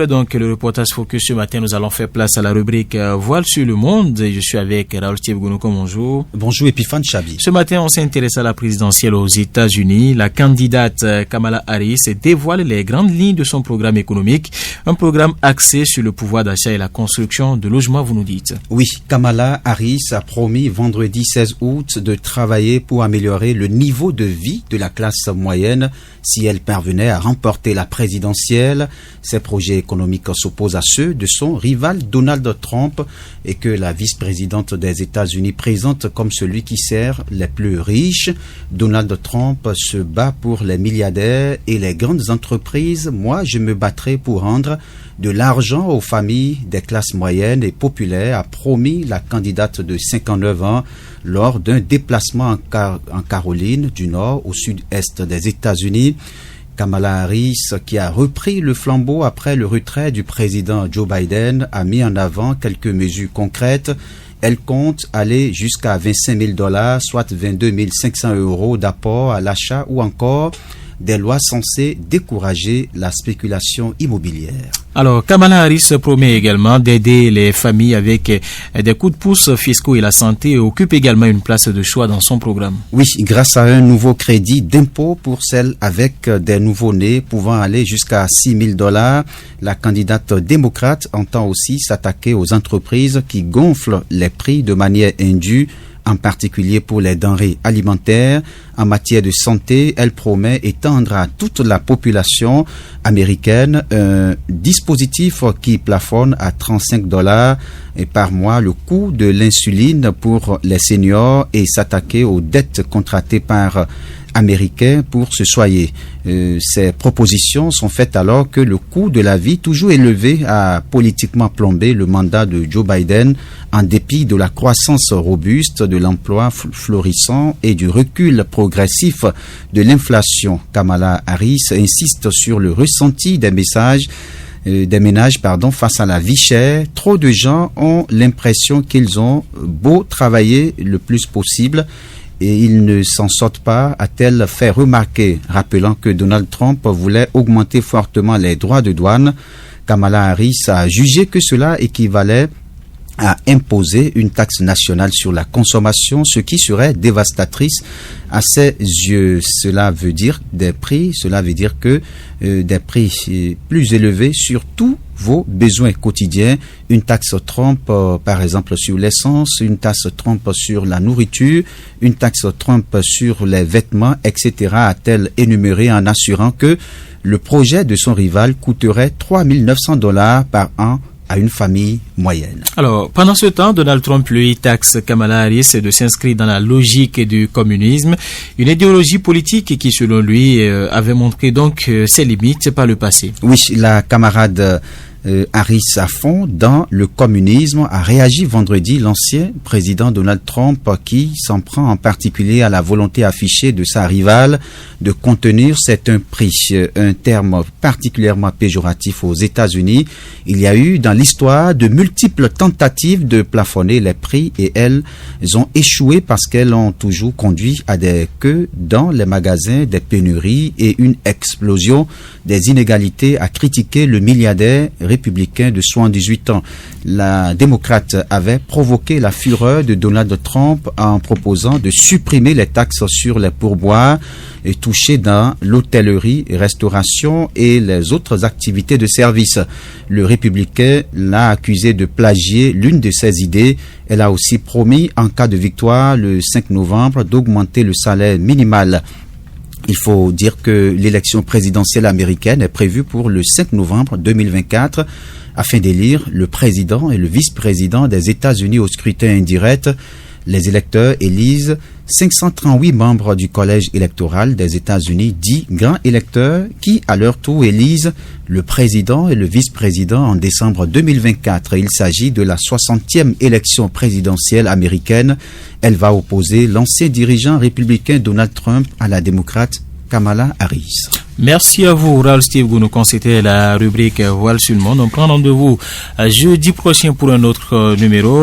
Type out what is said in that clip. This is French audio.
Donc, le reportage Focus ce matin, nous allons faire place à la rubrique Voile sur le monde. Je suis avec Raoul Thiebgounouko, bonjour. Bonjour Epiphane Chabi. Ce matin, on s'intéresse à la présidentielle aux États-Unis. La candidate Kamala Harris dévoile les grandes lignes de son programme économique. Un programme axé sur le pouvoir d'achat et la construction de logements, vous nous dites. Oui, Kamala Harris a promis vendredi 16 août de travailler pour améliorer le niveau de vie de la classe moyenne si elle parvenait à remporter la présidentielle. Ses projets économiques s'opposent à ceux de son rival Donald Trump et que la vice-présidente des États-Unis présente comme celui qui sert les plus riches. Donald Trump se bat pour les milliardaires et les grandes entreprises. Moi, je me battrai pour rendre de l'argent aux familles des classes moyennes et populaires, a promis la candidate de 59 ans lors d'un déplacement en Caroline du Nord au sud-est des États-Unis. Kamala Harris, qui a repris le flambeau après le retrait du président Joe Biden, a mis en avant quelques mesures concrètes. Elle compte aller jusqu'à $25,000, soit 22 500 € d'apport à l'achat ou encore des lois censées décourager la spéculation immobilière. Alors, Kamala Harris promet également d'aider les familles avec des coups de pouce fiscaux et la santé et occupe également une place de choix dans son programme. Oui, grâce à un nouveau crédit d'impôt pour celles avec des nouveau-nés pouvant aller jusqu'à $6,000, la candidate démocrate entend aussi s'attaquer aux entreprises qui gonflent les prix de manière indue, en particulier pour les denrées alimentaires. En matière de santé, elle promet étendre à toute la population américaine un dispositif qui plafonne à $35 par mois le coût de l'insuline pour les seniors et s'attaquer aux dettes contractées par Américains pour se soigner. Ces propositions sont faites alors que le coût de la vie toujours élevé a politiquement plombé le mandat de Joe Biden en dépit de la croissance robuste de l'emploi florissant et du recul progressif de l'inflation. Kamala Harris insiste sur le ressenti des ménages face à la vie chère. Trop de gens ont l'impression qu'ils ont beau travailler le plus possible et ils ne s'en sortent pas, a-t-elle fait remarquer, rappelant que Donald Trump voulait augmenter fortement les droits de douane. Kamala Harris a jugé que cela équivalait à imposer une taxe nationale sur la consommation, ce qui serait dévastatrice à ses yeux. Cela veut dire des prix plus élevés sur tous vos besoins quotidiens. Une taxe Trump, par exemple, sur l'essence, une taxe Trump sur la nourriture, une taxe Trump sur les vêtements, etc., a-t-elle énuméré en assurant que le projet de son rival coûterait $3,900 par an à une famille moyenne. Alors, pendant ce temps, Donald Trump, lui, taxe Kamala Harris de s'inscrire dans la logique du communisme, une idéologie politique qui, selon lui, avait montré donc ses limites par le passé. Oui, la camarade Harris à fond dans le communisme a réagi vendredi l'ancien président Donald Trump qui s'en prend en particulier à la volonté affichée de sa rivale de contenir un prix, un terme particulièrement péjoratif aux États-Unis. Il y a eu dans l'histoire de multiples tentatives de plafonner les prix et elles ont échoué parce qu'elles ont toujours conduit à des queues dans les magasins, des pénuries et une explosion des inégalités, a critiqué le milliardaire républicain de 78 ans. La démocrate avait provoqué la fureur de Donald Trump en proposant de supprimer les taxes sur les pourboires et touchés dans l'hôtellerie, restauration et les autres activités de service. Le républicain l'a accusé de plagier l'une de ses idées. Elle a aussi promis, en cas de victoire, le 5 novembre, d'augmenter le salaire minimal. Il faut dire que l'élection présidentielle américaine est prévue pour le 5 novembre 2024 afin d'élire le président et le vice-président des États-Unis au scrutin indirect. Les électeurs élisent 538 membres du collège électoral des États-Unis, dits grands électeurs, qui à leur tour élisent le président et le vice-président en décembre 2024. Il s'agit de la 60e élection présidentielle américaine. Elle va opposer l'ancien dirigeant républicain Donald Trump à la démocrate Kamala Harris. Merci à vous, Raoul Thiebgounouko. C'était la rubrique Voile sur le monde. On prend rendez-vous jeudi prochain pour un autre numéro.